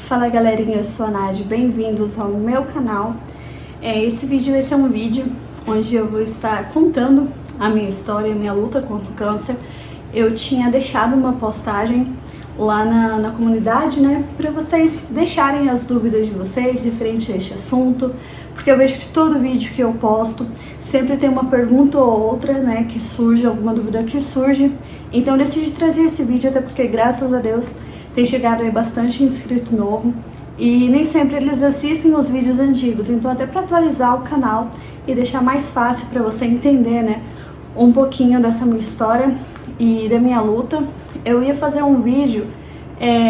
Fala galerinha, eu sou a Nádia, bem-vindos ao meu canal. Esse vídeo vai ser um vídeo onde eu vou estar contando a minha história, a minha luta contra o câncer. Eu tinha deixado uma postagem lá na comunidade, né, para vocês deixarem as dúvidas de vocês referente a este assunto, porque eu vejo que todo vídeo que eu posto sempre tem uma pergunta ou outra, né, que surge, alguma dúvida que surge. Então eu decidi trazer esse vídeo até porque, graças a Deus, tem chegado aí bastante inscrito novo e nem sempre eles assistem os vídeos antigos, então até para atualizar o canal e deixar mais fácil para você entender, né, um pouquinho dessa minha história e da minha luta, eu ia fazer um vídeo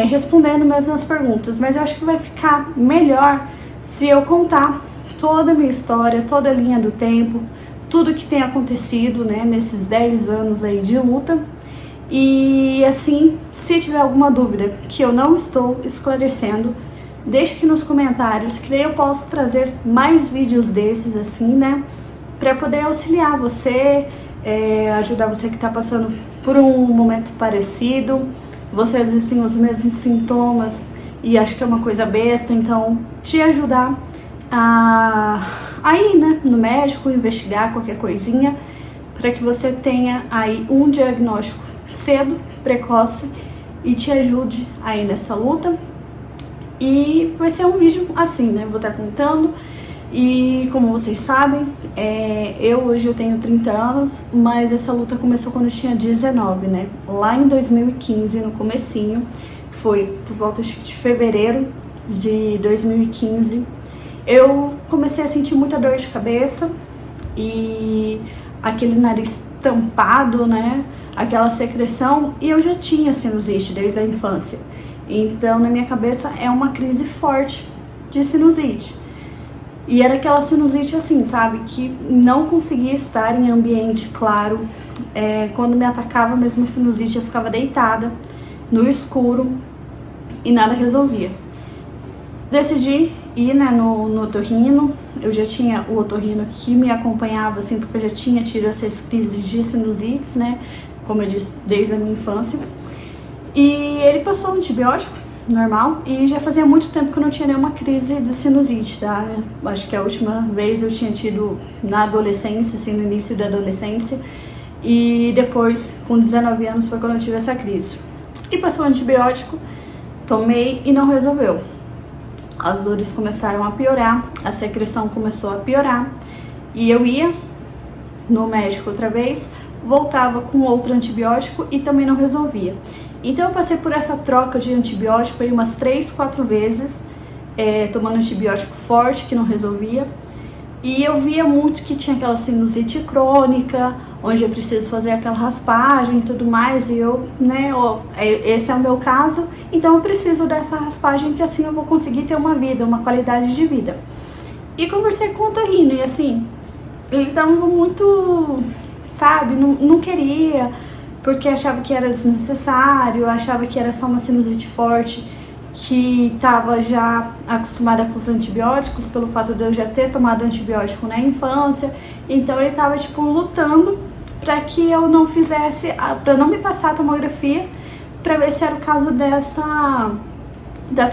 respondendo mesmo as perguntas, mas eu acho que vai ficar melhor se eu contar toda a minha história, toda a linha do tempo, tudo que tem acontecido, né, nesses 10 anos aí de luta. E assim, se tiver alguma dúvida que eu não estou esclarecendo, deixe aqui nos comentários, que daí eu posso trazer mais vídeos desses assim, né, para poder auxiliar você, ajudar você que está passando por um momento parecido. Você às vezes tem os mesmos sintomas e acha que é uma coisa besta, então te ajudar a ir, né, no médico, investigar qualquer coisinha, para que você tenha aí um diagnóstico cedo, precoce e te ajude aí nessa luta. E vai ser um vídeo assim, né, vou estar contando. E como vocês sabem, hoje eu tenho 30 anos, mas essa luta começou quando eu tinha 19, né, lá em 2015, no comecinho, foi por volta de fevereiro de 2015, eu comecei a sentir muita dor de cabeça e aquele nariz tampado, né, aquela secreção, e eu já tinha sinusite desde a infância. Então, na minha cabeça, é uma crise forte de sinusite. E era aquela sinusite assim, sabe, que não conseguia estar em ambiente claro. Quando me atacava mesmo a sinusite, eu ficava deitada no escuro e nada resolvia. Decidi ir, né, no otorrino. Eu já tinha o otorrino que me acompanhava, assim, porque eu já tinha tido essas crises de sinusites, né, como eu disse, desde a minha infância. E ele passou um antibiótico normal e já fazia muito tempo que eu não tinha nenhuma crise de sinusite, tá? Acho que a última vez eu tinha tido na adolescência, assim, no início da adolescência, e depois, com 19 anos, foi quando eu tive essa crise. E passou o antibiótico, tomei e não resolveu. As dores começaram a piorar, a secreção começou a piorar, e eu ia no médico outra vez, voltava com outro antibiótico e também não resolvia. Então eu passei por essa troca de antibiótico aí umas 3, 4 vezes, tomando antibiótico forte que não resolvia. E eu via muito que tinha aquela sinusite crônica, onde eu preciso fazer aquela raspagem e tudo mais, e eu, né, esse é o meu caso, então eu preciso dessa raspagem, que assim eu vou conseguir ter uma vida, uma qualidade de vida. E conversei com o otorrino, e assim, eles estavam muito, sabe, não queria, porque achava que era desnecessário, achava que era só uma sinusite forte, que estava já acostumada com os antibióticos, pelo fato de eu já ter tomado antibiótico na infância. Então ele estava tipo lutando para que eu não fizesse, para não me passar a tomografia, para ver se era o caso dessa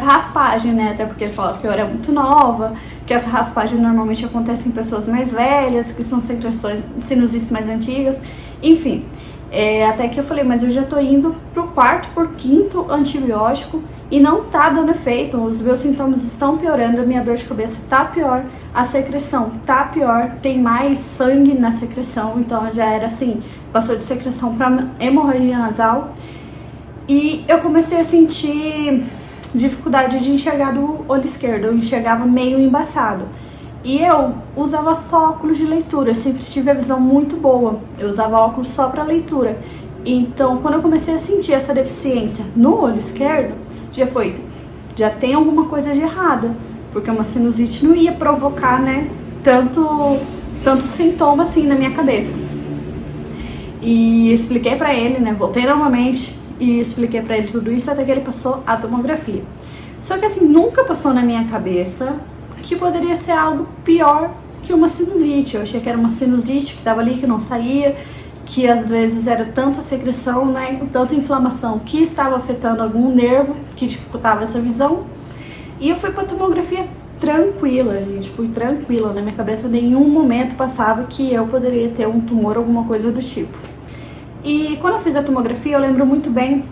raspagem, né? Até porque ele falava que eu era muito nova, que essa raspagem normalmente acontece em pessoas mais velhas, que são sinusites mais antigas, enfim. Até que eu falei, mas eu já tô indo pro quarto, por quinto antibiótico e não tá dando efeito, os meus sintomas estão piorando, a minha dor de cabeça tá pior, a secreção tá pior, tem mais sangue na secreção, então já era assim, passou de secreção para hemorragia nasal. E eu comecei a sentir dificuldade de enxergar do olho esquerdo, eu enxergava meio embaçado. E eu usava só óculos de leitura, eu sempre tive a visão muito boa, eu usava óculos só para leitura. Então, quando eu comecei a sentir essa deficiência no olho esquerdo, já tem alguma coisa de errada, porque uma sinusite não ia provocar, né, tanto sintoma assim na minha cabeça. E expliquei pra ele, né, voltei novamente e expliquei pra ele tudo isso, até que ele passou a tomografia. Só que assim, nunca passou na minha cabeça que poderia ser algo pior que uma sinusite. Eu achei que era uma sinusite que tava ali, que não saía, que às vezes era tanta secreção, né, tanta inflamação que estava afetando algum nervo que dificultava essa visão. E eu fui pra tomografia tranquila, gente, fui tranquila. Na minha cabeça, em nenhum momento passava que eu poderia ter um tumor, alguma coisa do tipo. E quando eu fiz a tomografia, eu lembro muito bem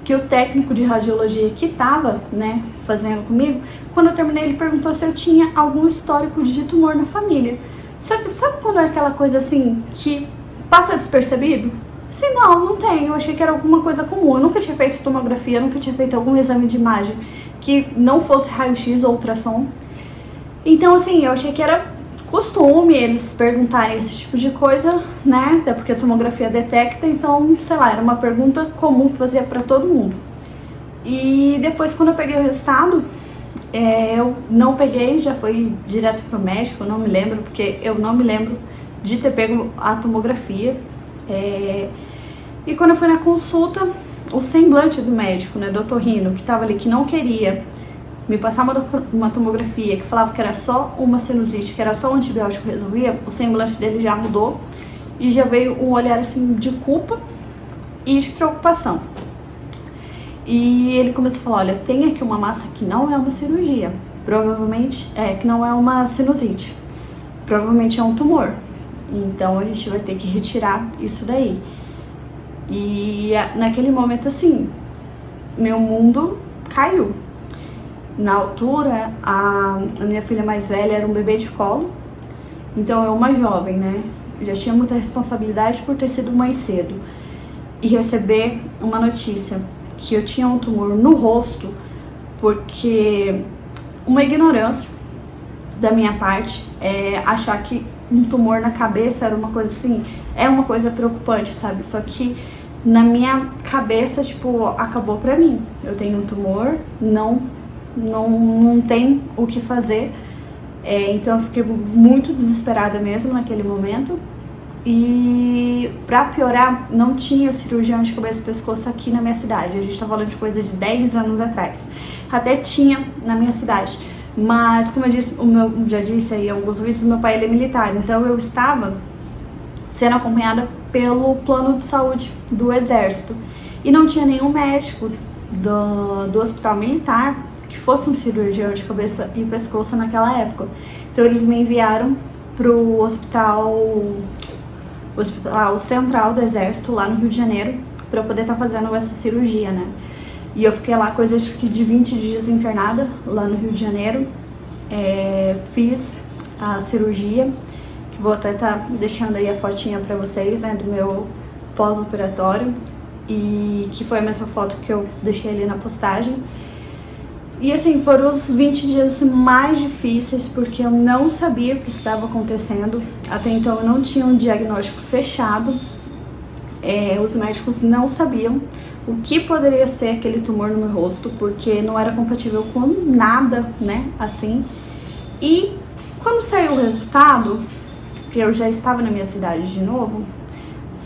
que o técnico de radiologia que tava, né, fazendo comigo, quando eu terminei, ele perguntou se eu tinha algum histórico de tumor na família. Só que sabe quando é aquela coisa assim, que passa despercebido? Sim, não tenho. Eu achei que era alguma coisa comum. Eu nunca tinha feito tomografia, eu nunca tinha feito algum exame de imagem que não fosse raio-x ou ultrassom. Então, assim, eu achei que era costume eles perguntarem esse tipo de coisa, né? Até porque a tomografia detecta, então, sei lá, era uma pergunta comum que fazia pra todo mundo. E depois, quando eu peguei o resultado, eu não peguei, já foi direto pro médico, eu não me lembro, porque eu não me lembro de ter pego a tomografia. E quando eu fui na consulta, o semblante do médico, né, do otorrino, que tava ali, que não queria me passar uma tomografia, que falava que era só uma sinusite, que era só um antibiótico que resolvia, o semblante dele já mudou e já veio um olhar assim de culpa e de preocupação. E ele começou a falar, olha, tem aqui uma massa que não é uma cirurgia, provavelmente que não é uma sinusite, provavelmente é um tumor, então a gente vai ter que retirar isso daí. E naquele momento, assim, meu mundo caiu. Na altura, a minha filha mais velha era um bebê de colo, então eu, uma jovem, né, já tinha muita responsabilidade por ter sido mãe cedo. E receber uma notícia que eu tinha um tumor no rosto, porque uma ignorância da minha parte, achar que um tumor na cabeça era uma coisa assim, é uma coisa preocupante, sabe? Só que na minha cabeça, tipo, acabou pra mim. Eu tenho um tumor, não tem o que fazer. Então eu fiquei muito desesperada mesmo naquele momento. E pra piorar, não tinha cirurgião de cabeça e pescoço aqui na minha cidade. A gente tá falando de coisa de 10 anos atrás. Até tinha na minha cidade, mas como eu disse, já disse aí em alguns vídeos, meu pai ele é militar, então eu estava sendo acompanhada pelo plano de saúde do exército e não tinha nenhum médico do hospital militar que fosse um cirurgião de cabeça e pescoço naquela época. Então eles me enviaram pro hospital central do exército lá no Rio de Janeiro para eu poder estar fazendo essa cirurgia, né? E eu fiquei lá coisa de 20 dias internada lá no Rio de Janeiro. Fiz a cirurgia, que vou até estar deixando aí a fotinha pra vocês, né, do meu pós-operatório, e que foi a mesma foto que eu deixei ali na postagem. E assim, foram os 20 dias mais difíceis, porque eu não sabia o que estava acontecendo. Até então eu não tinha um diagnóstico fechado. Os médicos não sabiam o que poderia ser aquele tumor no meu rosto, porque não era compatível com nada, né, assim. E quando saiu o resultado, que eu já estava na minha cidade de novo,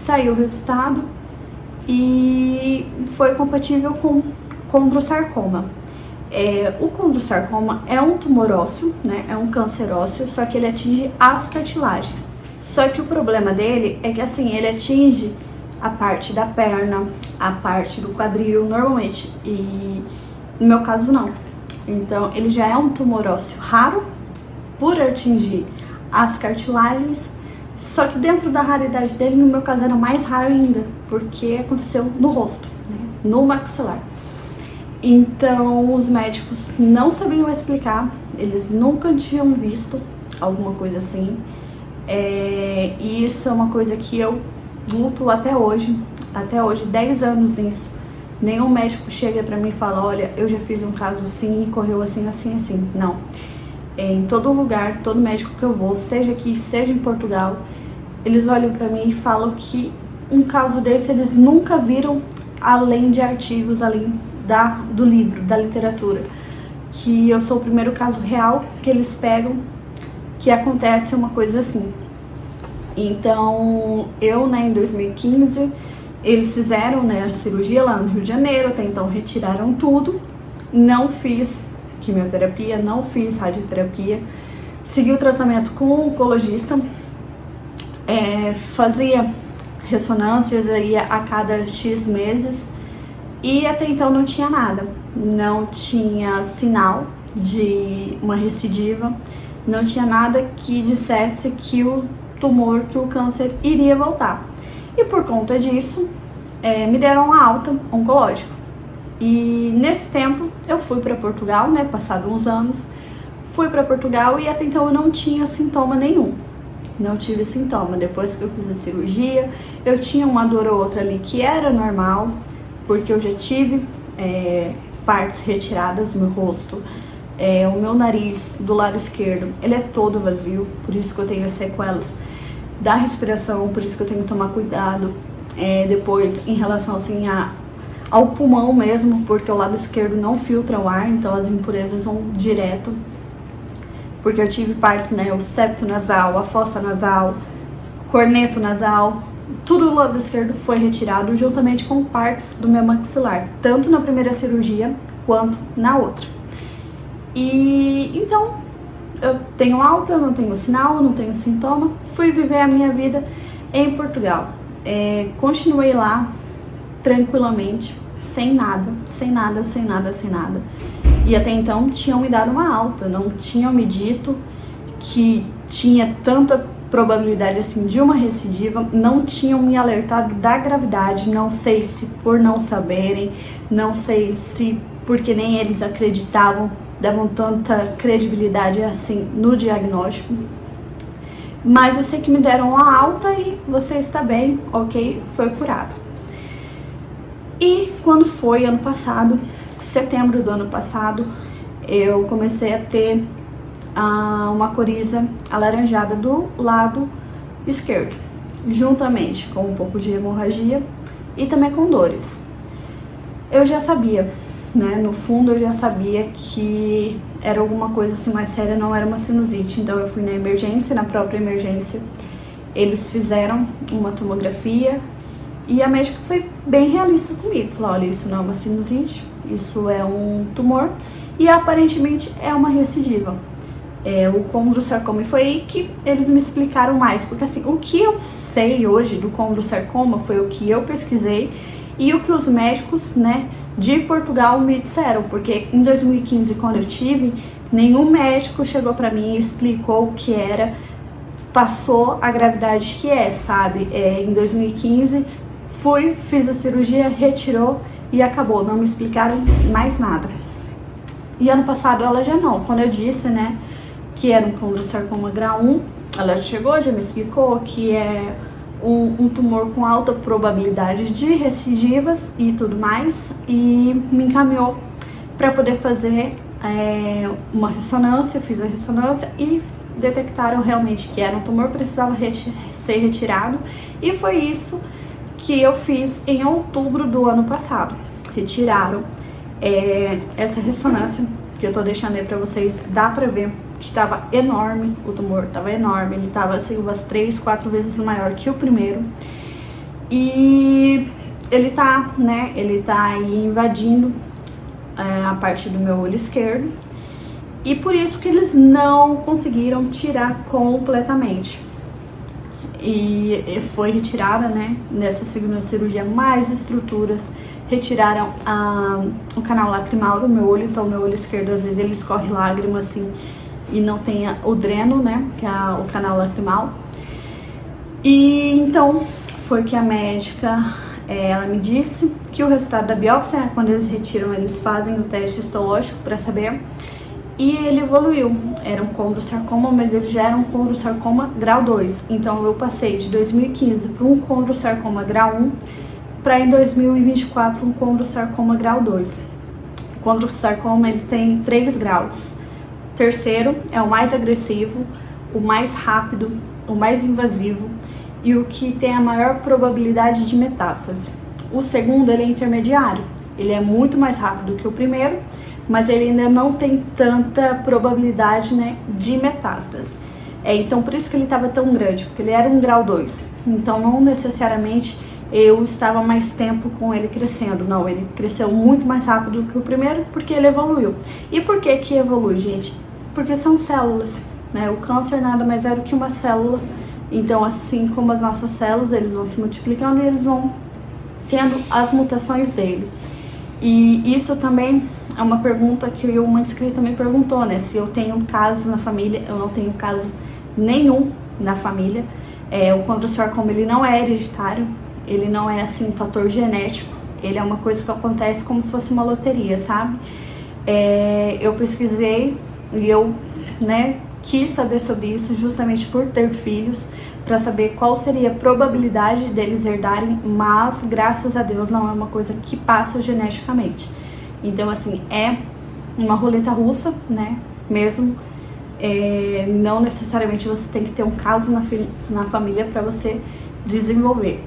saiu o resultado e foi compatível com condrosarcoma. O condrosarcoma é um tumor ósseo, né, é um câncer ósseo, só que ele atinge as cartilagens. Só que o problema dele é que assim, ele atinge a parte da perna, a parte do quadril, normalmente, e no meu caso não. Então ele já é um tumor ósseo raro por atingir as cartilagens, só que dentro da raridade dele, no meu caso era mais raro ainda, porque aconteceu no rosto, né, no maxilar. Então os médicos não sabiam explicar, eles nunca tinham visto alguma coisa assim, e isso é uma coisa que eu luto até hoje, 10 anos nisso. Nenhum médico chega pra mim e fala, olha, eu já fiz um caso assim e correu assim, assim, assim. Não. Em todo lugar, todo médico que eu vou, seja aqui, seja em Portugal, eles olham pra mim e falam que um caso desse eles nunca viram além de artigos, além do livro, da literatura. Que eu sou o primeiro caso real que eles pegam que acontece uma coisa assim. Então, eu, né, em 2015, eles fizeram, né, a cirurgia lá no Rio de Janeiro, até então retiraram tudo, não fiz quimioterapia, não fiz radioterapia, segui o tratamento com o oncologista, fazia ressonâncias aí a cada X meses e até então não tinha nada. não tinha sinal de uma recidiva, não tinha nada que dissesse que o tumor, que o câncer iria voltar. E por conta disso, me deram uma alta oncológica. E nesse tempo eu fui para Portugal, né, passado uns anos, fui para Portugal e até então eu não tinha sintoma nenhum. Não tive sintoma. Depois que eu fiz a cirurgia, eu tinha uma dor ou outra ali que era normal, porque eu já tive partes retiradas no meu rosto. O meu nariz do lado esquerdo, ele é todo vazio, por isso que eu tenho as sequelas da respiração, por isso que eu tenho que tomar cuidado. Depois, em relação assim ao pulmão mesmo, porque o lado esquerdo não filtra o ar, então as impurezas vão direto. Porque eu tive partes, né, o septo nasal, a fossa nasal, corneto nasal, tudo do lado esquerdo foi retirado juntamente com partes do meu maxilar, tanto na primeira cirurgia quanto na outra. E então, eu tenho alta, eu não tenho sinal, não tenho sintoma, fui viver a minha vida em Portugal. Continuei lá tranquilamente, sem nada. E até então tinham me dado uma alta, não tinham me dito que tinha tanta probabilidade assim de uma recidiva, não tinham me alertado da gravidade, não sei se por não saberem, não sei se porque nem eles acreditavam, davam tanta credibilidade assim no diagnóstico. Mas eu sei que me deram uma alta e você está bem, ok, foi curado. E quando foi ano passado, setembro do ano passado, eu comecei a ter uma coriza alaranjada do lado esquerdo, juntamente com um pouco de hemorragia e também com dores. Eu já sabia, né, no fundo eu já sabia que era alguma coisa assim mais séria, não era uma sinusite. Então eu fui na emergência, na própria emergência, eles fizeram uma tomografia e a médica foi bem realista comigo, falou: olha, isso não é uma sinusite, isso é um tumor e aparentemente é uma recidiva. O condrosarcoma, foi aí que eles me explicaram mais, porque assim, o que eu sei hoje do condrosarcoma foi o que eu pesquisei e o que os médicos, né, de Portugal me disseram, porque em 2015, quando eu tive, nenhum médico chegou pra mim e explicou o que era, passou a gravidade que é, sabe? Em 2015, fiz a cirurgia, retirou e acabou, não me explicaram mais nada. E ano passado ela já não, quando eu disse, né, que era um condrosarcoma grau 1, ela chegou, já me explicou que é um tumor com alta probabilidade de recidivas e tudo mais, e me encaminhou para poder fazer uma ressonância. Fiz a ressonância e detectaram realmente que era um tumor, precisava ser retirado, e foi isso que eu fiz em outubro do ano passado. Retiraram essa ressonância, que eu tô deixando aí pra vocês, dá pra ver que tava enorme, o tumor tava enorme, ele tava assim umas 3, 4 vezes maior que o primeiro. E ele tá, né, ele tá aí invadindo a parte do meu olho esquerdo, e por isso que eles não conseguiram tirar completamente. E foi retirada, né, nessa segunda cirurgia, mais estruturas, retiraram o canal lacrimal do meu olho, então meu olho esquerdo às vezes ele escorre lágrima assim e não tem o dreno, né, que é o canal lacrimal. E então foi que a médica, ela me disse que o resultado da biópsia, né, quando eles retiram, eles fazem o teste histológico para saber, e ele evoluiu. Era um condrosarcoma, mas ele já era um condrosarcoma grau 2. Então eu passei de 2015 para um condrosarcoma grau 1 para em 2024 um condrosarcoma grau 2. O condrosarcoma, ele tem 3 graus. O terceiro é o mais agressivo, o mais rápido, o mais invasivo e o que tem a maior probabilidade de metástase. O segundo, ele é intermediário. Ele é muito mais rápido que o primeiro, mas ele ainda não tem tanta probabilidade, né, de metástase. Então por isso que ele estava tão grande, porque ele era um grau 2. Então não necessariamente eu estava mais tempo com ele crescendo. Não, ele cresceu muito mais rápido que o primeiro, porque ele evoluiu. E por que que evolui, gente? Porque são células, né? O câncer nada mais é do que uma célula. Então, assim como as nossas células, eles vão se multiplicando e eles vão tendo as mutações dele. E isso também é uma pergunta que uma inscrita me perguntou, né? Se eu tenho caso na família. Eu não tenho caso nenhum na família. O condrossarcoma, ele não é hereditário, ele não é assim fator genético, ele é uma coisa que acontece como se fosse uma loteria, sabe? Eu pesquisei e eu, né, quis saber sobre isso justamente por ter filhos, para saber qual seria a probabilidade deles herdarem, mas graças a Deus não é uma coisa que passa geneticamente. Então, assim, é uma roleta russa, né, mesmo. Não necessariamente você tem que ter um caso na família para você desenvolver.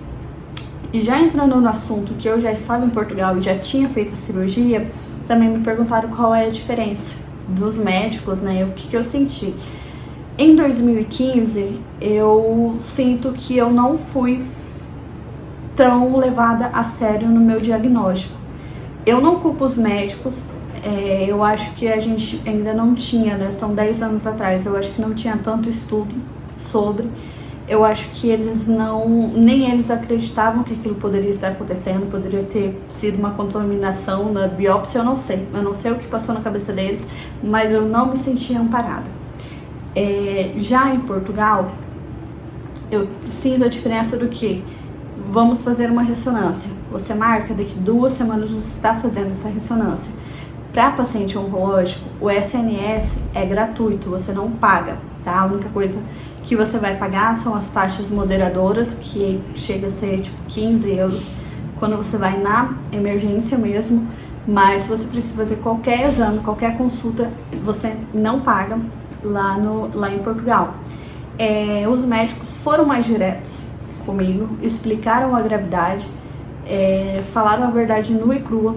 E já entrando no assunto que eu já estava em Portugal e já tinha feito a cirurgia, também me perguntaram qual é a diferença dos médicos, né, o que eu senti. Em 2015, eu sinto que eu não fui tão levada a sério no meu diagnóstico. Eu não culpo os médicos, eu acho que a gente ainda não tinha, né? São 10 anos atrás, eu acho que não tinha tanto estudo sobre. Eu acho que nem eles acreditavam que aquilo poderia estar acontecendo, poderia ter sido uma contaminação na biópsia, eu não sei o que passou na cabeça deles, mas eu não me sentia amparada. Já em Portugal, eu sinto a diferença do que vamos fazer uma ressonância. Você marca, daqui 2 semanas você está fazendo essa ressonância. Para paciente oncológico, o SNS é gratuito, você não paga, tá? A única coisa que você vai pagar são as taxas moderadoras, que chega a ser tipo 15 euros quando você vai na emergência mesmo. Mas se você precisa fazer qualquer exame, qualquer consulta, você não paga lá em Portugal. Os médicos foram mais diretos comigo, explicaram a gravidade, falaram a verdade nua e crua,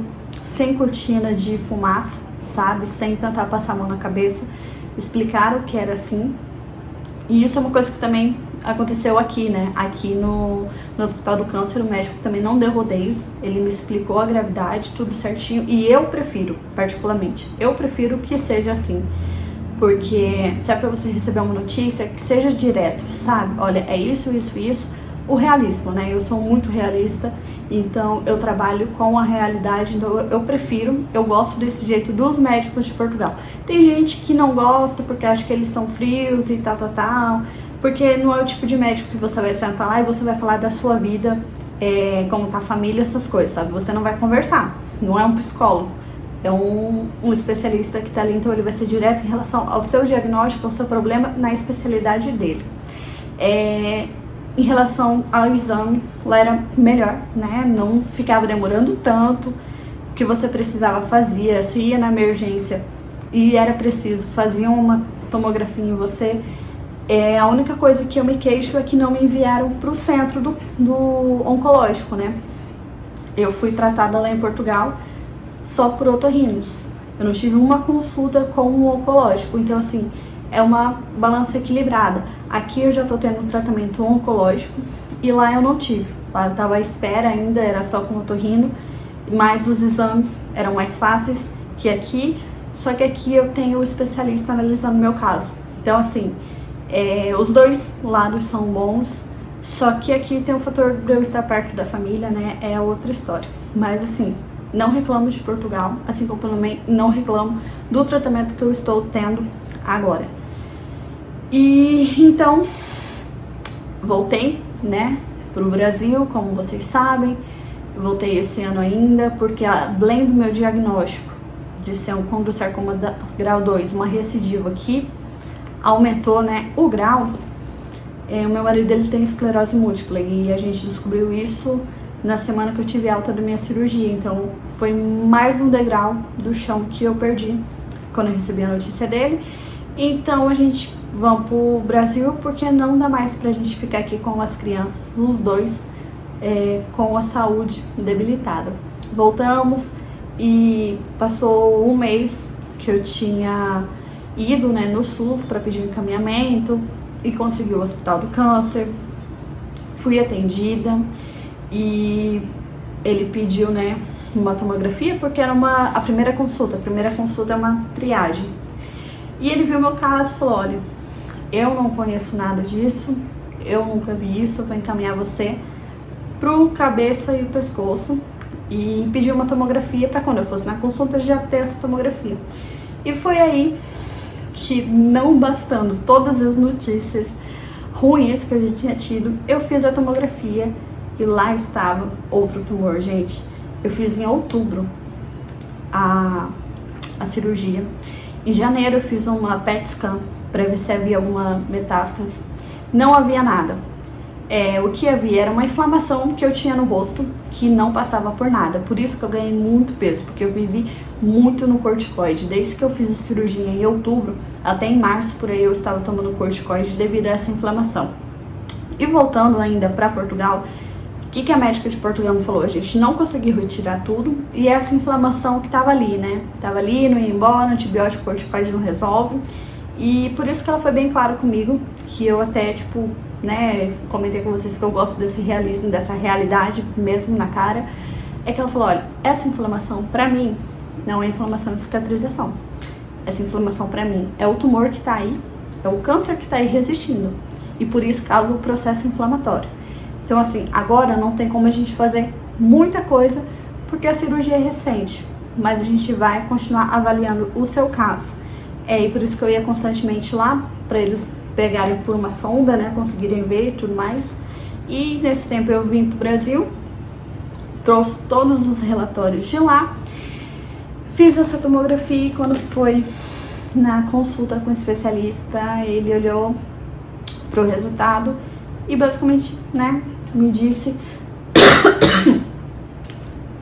sem cortina de fumaça, sabe? Sem tentar passar a mão na cabeça. Explicaram que era assim. E isso é uma coisa que também aconteceu aqui, né? Aqui no Hospital do Câncer, o médico também não deu rodeios. Ele me explicou a gravidade, tudo certinho. E eu prefiro, particularmente, que seja assim. Porque se é pra você receber uma notícia, que seja direto, sabe? Olha, é isso. O realismo, né? Eu sou muito realista, então eu trabalho com a realidade, então eu gosto desse jeito dos médicos de Portugal. Tem gente que não gosta porque acha que eles são frios e tal, porque não é o tipo de médico que você vai sentar lá e você vai falar da sua vida, como tá a família, essas coisas, sabe? Você não vai conversar, não é um psicólogo, é um especialista que tá ali, então ele vai ser direto em relação ao seu diagnóstico, ao seu problema, na especialidade dele. Em relação ao exame, lá era melhor, né? Não ficava demorando tanto. O que você precisava fazia, se ia na emergência e era preciso, faziam uma tomografia em você. A única coisa que eu me queixo é que não me enviaram para o centro do oncológico, né? Eu fui tratada lá em Portugal só por otorrinos. Eu não tive uma consulta com o oncológico, então assim, é uma balança equilibrada. Aqui eu já tô tendo um tratamento oncológico e lá eu não tive. Lá eu tava à espera ainda, era só com otorrino, mas os exames eram mais fáceis que aqui, só que aqui eu tenho o especialista analisando o meu caso. Então assim, os dois lados são bons, só que aqui tem o fator de eu estar perto da família, né, é outra história. Mas assim, não reclamo de Portugal, assim como também não reclamo do tratamento que eu estou tendo agora. E então, voltei, né, pro Brasil, como vocês sabem. Voltei esse ano ainda, porque além do meu diagnóstico de ser um condrossarcoma grau 2, uma recidiva aqui, aumentou, né, o grau. O meu marido, ele tem esclerose múltipla e a gente descobriu isso na semana que eu tive alta da minha cirurgia. Então, foi mais um degrau do chão que eu perdi quando eu recebi a notícia dele. Então, a gente vamos pro Brasil, porque não dá mais pra gente ficar aqui com as crianças, os dois, com a saúde debilitada. Voltamos e passou um mês que eu tinha ido, né, no SUS para pedir um encaminhamento e consegui o Hospital do Câncer. Fui atendida e ele pediu, né, uma tomografia, porque era a primeira consulta. A primeira consulta é uma triagem. E ele viu meu caso e falou: olha, eu não conheço nada disso, eu nunca vi isso, vou encaminhar você pro cabeça e o pescoço. e pediu uma tomografia para quando eu fosse na consulta já ter essa tomografia. E foi aí que, não bastando todas as notícias ruins que eu já tinha tido, eu fiz a tomografia e lá estava outro tumor, gente. Eu fiz em outubro a cirurgia. Em janeiro eu fiz uma PET scan para ver se havia alguma metástase. Não havia nada. O que havia era uma inflamação que eu tinha no rosto, que não passava por nada. Por isso que eu ganhei muito peso, porque eu vivi muito no corticoide. Desde que eu fiz a cirurgia em outubro, até em março, por aí, eu estava tomando corticoide devido a essa inflamação. E voltando ainda para Portugal, o que a médica de Portugal me falou? A gente não conseguiu retirar tudo, e essa inflamação que estava ali, né? Tava ali, não ia embora, antibiótico, corticoide não resolve. E por isso que ela foi bem clara comigo, que eu até, tipo, né, comentei com vocês que eu gosto desse realismo, dessa realidade mesmo na cara, é que ela falou, olha, essa inflamação pra mim não é inflamação de cicatrização. Essa inflamação pra mim é o tumor que tá aí, é o câncer que tá aí resistindo, e por isso causa o processo inflamatório. Então assim, agora não tem como a gente fazer muita coisa, porque a cirurgia é recente, mas a gente vai continuar avaliando o seu caso. E por isso que eu ia constantemente lá, pra eles pegarem por uma sonda, né, conseguirem ver e tudo mais. E nesse tempo eu vim pro Brasil, trouxe todos os relatórios de lá, fiz essa tomografia e quando foi na consulta com o especialista, ele olhou pro resultado e basicamente, né, me disse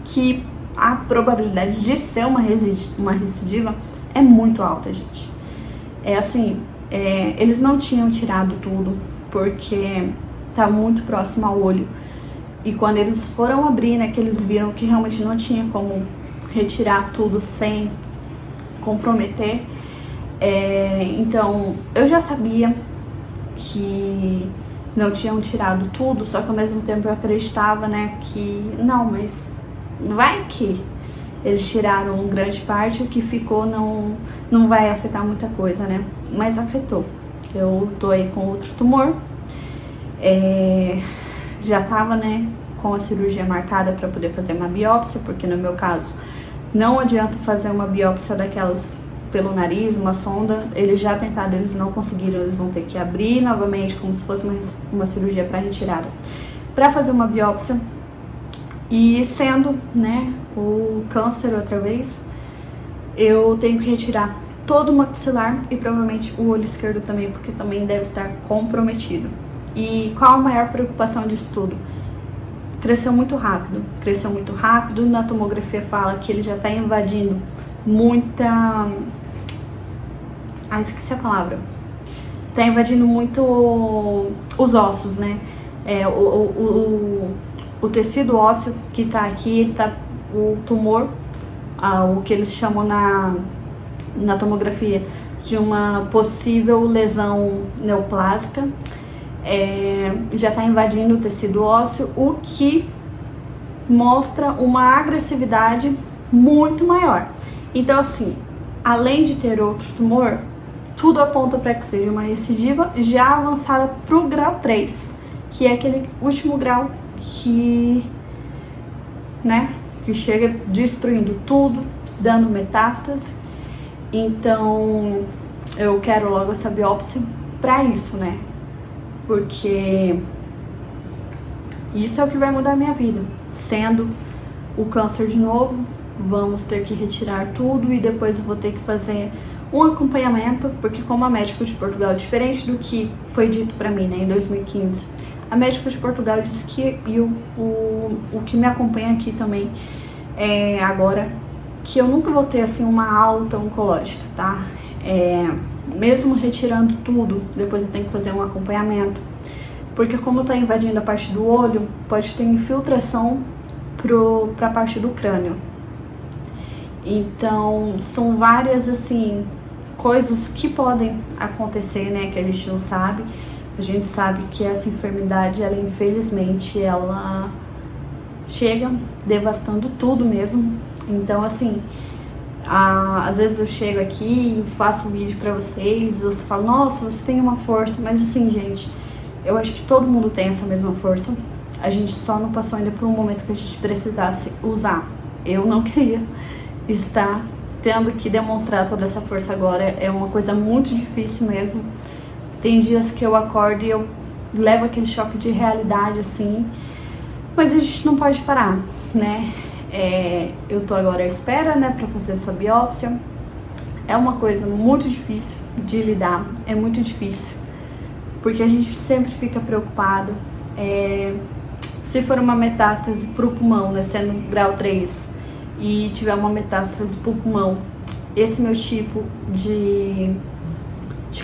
que a probabilidade de ser uma recidiva é muito alta, gente. Eles não tinham tirado tudo, porque tá muito próximo ao olho. E quando eles foram abrir, né, que eles viram que realmente não tinha como retirar tudo sem comprometer. Então, eu já sabia que não tinham tirado tudo, só que ao mesmo tempo eu acreditava, né, que não, mas vai que eles tiraram grande parte, o que ficou não vai afetar muita coisa, né? Mas afetou. Eu tô aí com outro tumor. Já tava, né, com a cirurgia marcada para poder fazer uma biópsia, porque no meu caso não adianta fazer uma biópsia daquelas pelo nariz, uma sonda. Eles já tentaram, eles não conseguiram, eles vão ter que abrir novamente, como se fosse uma cirurgia para retirada, para fazer uma biópsia. E sendo, né, o câncer outra vez, eu tenho que retirar todo o maxilar e provavelmente o olho esquerdo também, porque também deve estar comprometido. E qual a maior preocupação disso tudo? Cresceu muito rápido. Na tomografia fala que ele já está invadindo muita... esqueci a palavra. Está invadindo muito os ossos, né? O tecido ósseo que tá aqui, ele tá, o tumor, o que eles chamam na tomografia de uma possível lesão neoplásica, já tá invadindo o tecido ósseo, o que mostra uma agressividade muito maior. Então assim, além de ter outro tumor, tudo aponta para que seja uma recidiva já avançada pro grau 3, que é aquele último grau que, né, que chega destruindo tudo, dando metástase. Então eu quero logo essa biópsia pra isso, né, porque isso é o que vai mudar a minha vida. Sendo o câncer de novo, vamos ter que retirar tudo e depois eu vou ter que fazer um acompanhamento, porque como a médica de Portugal, diferente do que foi dito pra mim, né, em 2015, a médica de Portugal disse que, e o que me acompanha aqui também, agora, que eu nunca vou ter, assim, uma alta oncológica, tá? Mesmo retirando tudo, depois eu tenho que fazer um acompanhamento, porque como tá invadindo a parte do olho, pode ter infiltração pra parte do crânio. Então, são várias, assim, coisas que podem acontecer, né, que a gente não sabe. A gente sabe que essa enfermidade, ela infelizmente, ela chega devastando tudo mesmo. Então, assim, às vezes eu chego aqui e faço um vídeo pra vocês, você fala, nossa, você tem uma força, mas assim, gente, eu acho que todo mundo tem essa mesma força. A gente só não passou ainda por um momento que a gente precisasse usar. Eu não queria estar tendo que demonstrar toda essa força agora. É uma coisa muito difícil mesmo. Tem dias que eu acordo e eu levo aquele choque de realidade, assim. Mas a gente não pode parar, né? Eu tô agora à espera, né, pra fazer essa biópsia. É uma coisa muito difícil de lidar, é muito difícil. Porque a gente sempre fica preocupado. Se for uma metástase pro pulmão, né, sendo grau 3, e tiver uma metástase pro pulmão, esse meu tipo de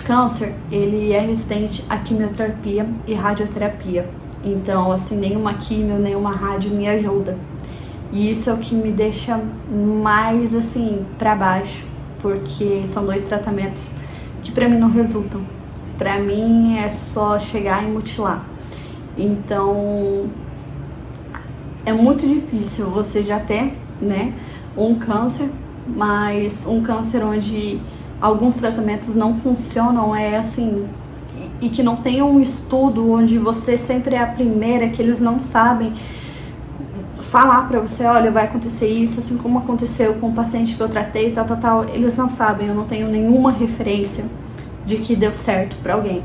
câncer, ele é resistente à quimioterapia e radioterapia. Então, assim, nenhuma quimio, nenhuma rádio me ajuda. E isso é o que me deixa mais, assim, pra baixo, porque são 2 tratamentos que pra mim não resultam. Pra mim é só chegar e mutilar. Então, é muito difícil você já ter, né, um câncer, mas um câncer onde alguns tratamentos não funcionam, assim, e que não tem um estudo onde você sempre é a primeira, que eles não sabem falar pra você, olha, vai acontecer isso, assim como aconteceu com o paciente que eu tratei, tal, eles não sabem, eu não tenho nenhuma referência de que deu certo pra alguém.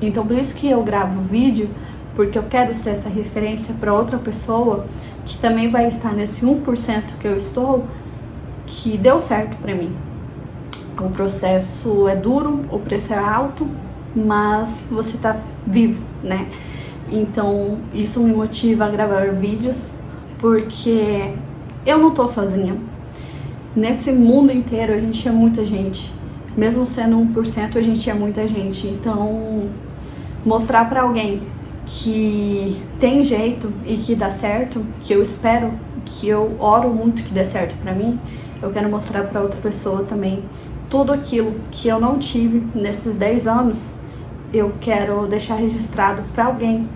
Então, por isso que eu gravo vídeo, porque eu quero ser essa referência para outra pessoa que também vai estar nesse 1% que eu estou, que deu certo pra mim. O processo é duro, o preço é alto, mas você tá vivo, né? Então, isso me motiva a gravar vídeos, porque eu não tô sozinha. Nesse mundo inteiro, a gente é muita gente. Mesmo sendo 1%, a gente é muita gente. Então, mostrar pra alguém que tem jeito e que dá certo, que eu espero, que eu oro muito que dê certo pra mim, eu quero mostrar pra outra pessoa também tudo aquilo que eu não tive nesses 10 anos, eu quero deixar registrado pra alguém,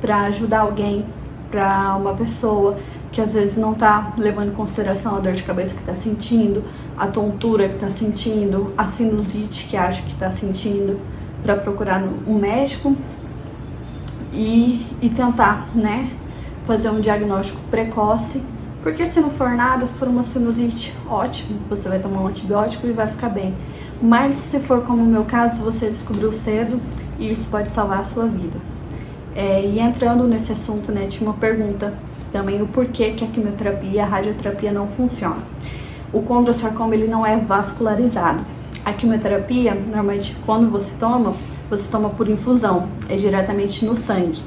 pra ajudar alguém, pra uma pessoa que às vezes não tá levando em consideração a dor de cabeça que tá sentindo, a tontura que tá sentindo, a sinusite que acha que tá sentindo, pra procurar um médico e tentar, né, fazer um diagnóstico precoce, porque se não for nada, se for uma sinusite, ótimo, você vai tomar um antibiótico e vai ficar bem. Mas se for como o meu caso, você descobriu cedo e isso pode salvar a sua vida. E entrando nesse assunto, né, tinha uma pergunta também, o porquê que a quimioterapia e a radioterapia não funcionam. O condrosarcoma, ele não é vascularizado. A quimioterapia, normalmente, quando você toma por infusão, é diretamente no sangue.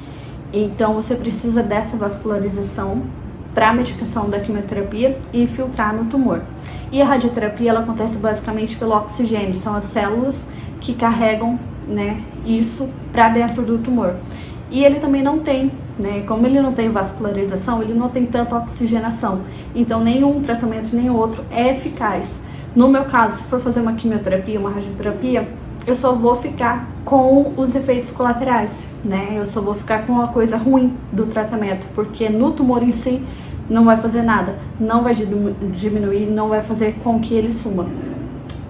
Então, você precisa dessa vascularização para a medicação da quimioterapia e filtrar no tumor. E a radioterapia, ela acontece basicamente pelo oxigênio, são as células que carregam, né, isso para dentro do tumor. E ele também não tem, né, como ele não tem vascularização, ele não tem tanta oxigenação. Então, nenhum tratamento, nem outro é eficaz. No meu caso, se for fazer uma quimioterapia, uma radioterapia, eu só vou ficar com os efeitos colaterais, né? Eu só vou ficar com a coisa ruim do tratamento, porque no tumor em si não vai fazer nada, não vai diminuir, não vai fazer com que ele suma.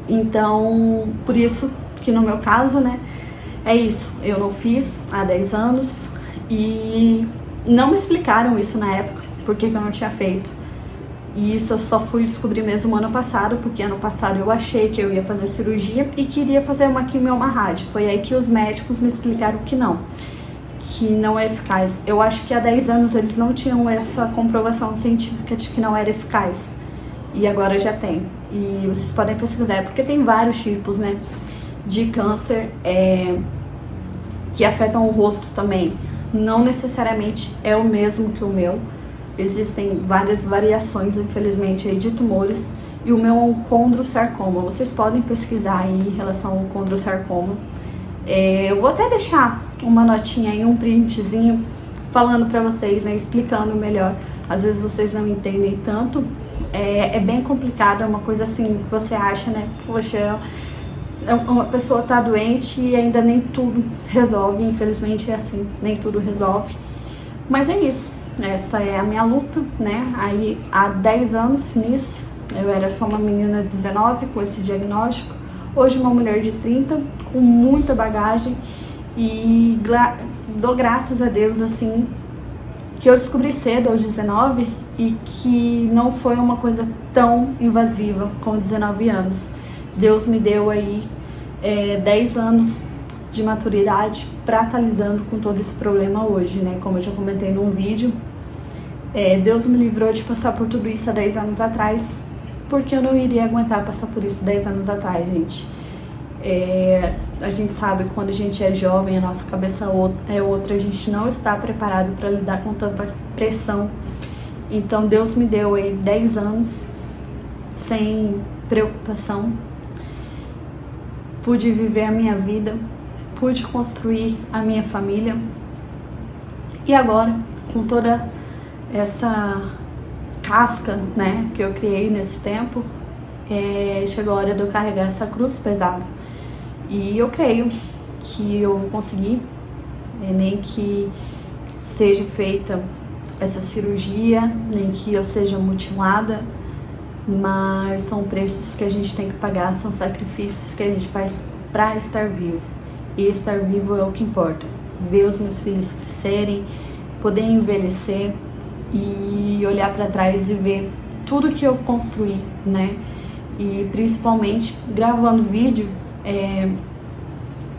Então, por isso que no meu caso, né, é isso. Eu não fiz há 10 anos e não me explicaram isso na época, porque que eu não tinha feito. E isso eu só fui descobrir mesmo ano passado, porque ano passado eu achei que eu ia fazer cirurgia e queria fazer uma quimio, uma rádio. Foi aí que os médicos me explicaram que não é eficaz. Eu acho que há 10 anos eles não tinham essa comprovação científica de que não era eficaz. E agora já tem. E vocês podem pesquisar, porque tem vários tipos, né, de câncer que afetam o rosto também. Não necessariamente é o mesmo que o meu. Existem várias variações, infelizmente, aí de tumores. E o meu é um condrosarcoma. Vocês podem pesquisar aí em relação ao condrosarcoma. Eu vou até deixar uma notinha aí, um printzinho, falando pra vocês, né, explicando melhor. Às vezes vocês não entendem tanto. É bem complicado, é uma coisa assim que você acha, né, poxa, uma pessoa tá doente e ainda nem tudo resolve. Infelizmente é assim, nem tudo resolve. Mas é isso. Essa é a minha luta, né? Aí há 10 anos nisso, eu era só uma menina de 19 com esse diagnóstico. Hoje uma mulher de 30 com muita bagagem e dou graças a Deus, assim, que eu descobri cedo aos 19 e que não foi uma coisa tão invasiva com 19 anos. Deus me deu aí 10 anos de maturidade para estar lidando com todo esse problema hoje, né? Como eu já comentei num vídeo, Deus me livrou de passar por tudo isso há 10 anos atrás, porque eu não iria aguentar passar por isso 10 anos atrás, gente. A gente sabe que quando a gente é jovem, a nossa cabeça é outra, a gente não está preparado para lidar com tanta pressão. Então Deus me deu aí 10 anos sem preocupação, pude viver a minha vida, pude construir a minha família, e agora, com toda essa casca, né, que eu criei nesse tempo, chegou a hora de eu carregar essa cruz pesada. E eu creio que eu vou conseguir, nem que seja feita essa cirurgia, nem que eu seja mutilada, mas são preços que a gente tem que pagar, são sacrifícios que a gente faz para estar vivo. E estar vivo é o que importa. Ver os meus filhos crescerem, poder envelhecer e olhar para trás e ver tudo que eu construí, né? E principalmente gravando vídeo,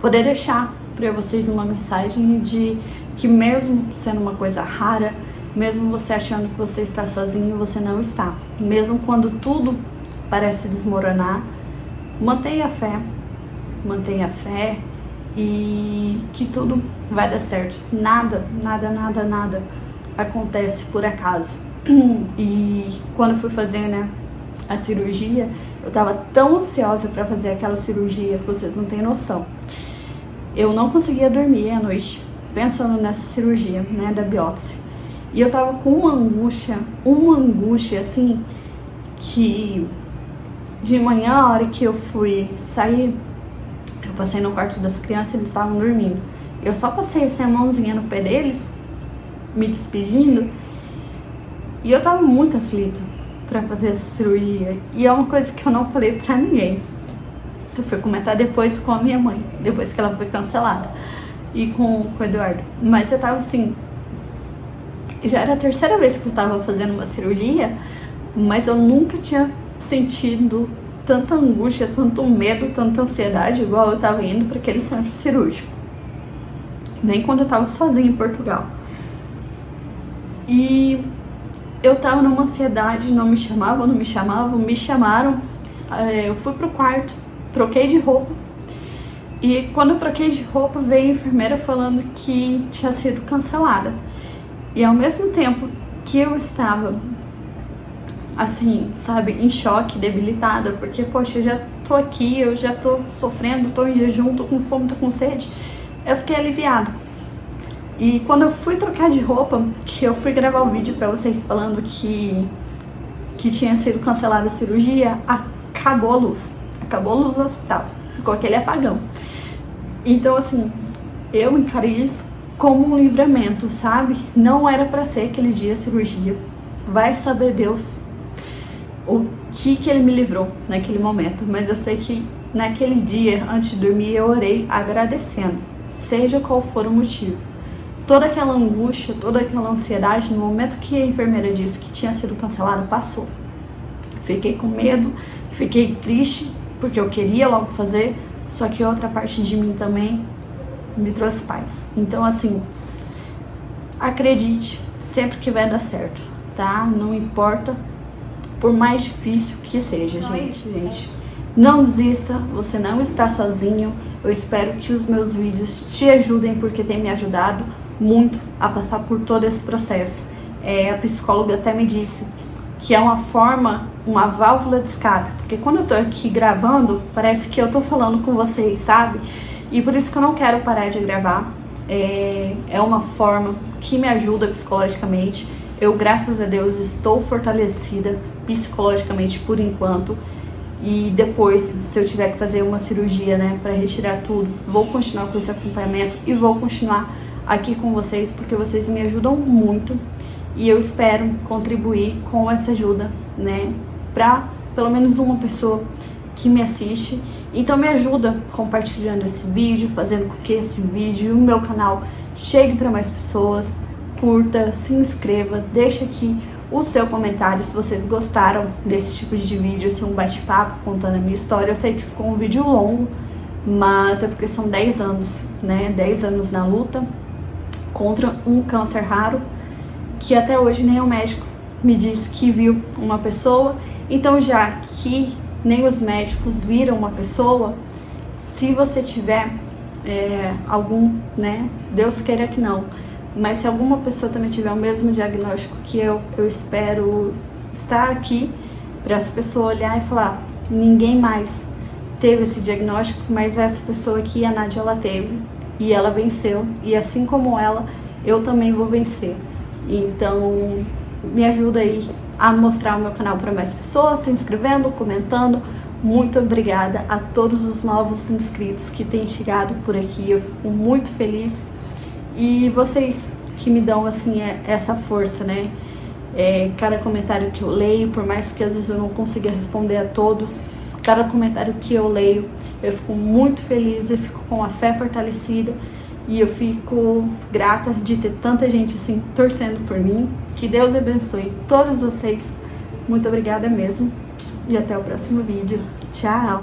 poder deixar para vocês uma mensagem de que mesmo sendo uma coisa rara, mesmo você achando que você está sozinho, você não está. Mesmo quando tudo parece desmoronar, mantenha a fé e que tudo vai dar certo. Nada acontece por acaso. E quando eu fui fazer, né, a cirurgia, eu tava tão ansiosa para fazer aquela cirurgia que vocês não têm noção. Eu não conseguia dormir à noite pensando nessa cirurgia, né, da biópsia. E eu tava com uma angústia assim, que de manhã, a hora que eu fui sair, eu passei no quarto das crianças, eles estavam dormindo. Eu só passei essa mãozinha no pé deles, me despedindo, e eu tava muito aflita pra fazer essa cirurgia. E é uma coisa que eu não falei pra ninguém. Eu fui comentar depois com a minha mãe, depois que ela foi cancelada, e com o Eduardo. Mas eu tava assim, já era a terceira vez que eu tava fazendo uma cirurgia, mas eu nunca tinha sentido tanta angústia, tanto medo, tanta ansiedade igual eu tava indo para aquele centro cirúrgico. Nem quando eu tava sozinha em Portugal. E eu tava numa ansiedade, não me chamavam, me chamaram. Eu fui pro quarto, troquei de roupa. E quando eu troquei de roupa, veio a enfermeira falando que tinha sido cancelada. E ao mesmo tempo que eu estava assim, sabe, em choque, debilitada, porque, poxa, eu já tô aqui, eu já tô sofrendo, tô em jejum, tô com fome, tô com sede, eu fiquei aliviada. E quando eu fui trocar de roupa, que eu fui gravar o vídeo pra vocês falando que tinha sido cancelada a cirurgia, acabou a luz do hospital, ficou aquele apagão. Então, assim, eu encarei isso como um livramento, sabe? Não era pra ser aquele dia a cirurgia, vai saber Deus o que ele me livrou naquele momento, mas eu sei que naquele dia, antes de dormir, eu orei agradecendo, seja qual for o motivo. Toda aquela angústia, toda aquela ansiedade, no momento que a enfermeira disse que tinha sido cancelada, passou. Fiquei com medo, fiquei triste, porque eu queria logo fazer, só que outra parte de mim também me trouxe paz. Então, assim, acredite, sempre que vai dar certo, tá? Não importa, por mais difícil que seja, gente. Não desista, você não está sozinho. Eu espero que os meus vídeos te ajudem, porque tem me ajudado muito a passar por todo esse processo. A psicóloga até me disse que é uma forma, uma válvula de escape, porque quando eu tô aqui gravando, parece que eu tô falando com vocês, sabe? E por isso que eu não quero parar de gravar. É uma forma que me ajuda psicologicamente. Eu, graças a Deus, estou fortalecida psicologicamente por enquanto. E depois, se eu tiver que fazer uma cirurgia, né, para retirar tudo, vou continuar com esse acompanhamento e vou continuar aqui com vocês, porque vocês me ajudam muito. E eu espero contribuir com essa ajuda, né, para pelo menos uma pessoa que me assiste. Então me ajuda compartilhando esse vídeo, fazendo com que esse vídeo e o meu canal chegue para mais pessoas. curta, se inscreva, deixa aqui o seu comentário se vocês gostaram desse tipo de vídeo, assim, um bate-papo contando a minha história. Eu sei que ficou um vídeo longo, mas é porque são 10 anos, né? 10 anos na luta contra um câncer raro, que até hoje nem o médico me disse que viu uma pessoa. Então, já que nem os médicos viram uma pessoa, se você tiver algum, né? Deus queira que não, mas se alguma pessoa também tiver o mesmo diagnóstico que eu espero estar aqui para essa pessoa olhar e falar: ninguém mais teve esse diagnóstico, mas essa pessoa aqui, a Nádia, ela teve e ela venceu, e assim como ela, eu também vou vencer. Então, me ajuda aí a mostrar o meu canal para mais pessoas, se inscrevendo, comentando. Muito obrigada a todos os novos inscritos que têm chegado por aqui, eu fico muito feliz. E vocês que me dão, assim, essa força, né? Cada comentário que eu leio, por mais que às vezes eu não consiga responder a todos, cada comentário que eu leio, eu fico muito feliz, eu fico com a fé fortalecida e eu fico grata de ter tanta gente, assim, torcendo por mim. Que Deus abençoe todos vocês. Muito obrigada mesmo. E até o próximo vídeo. Tchau!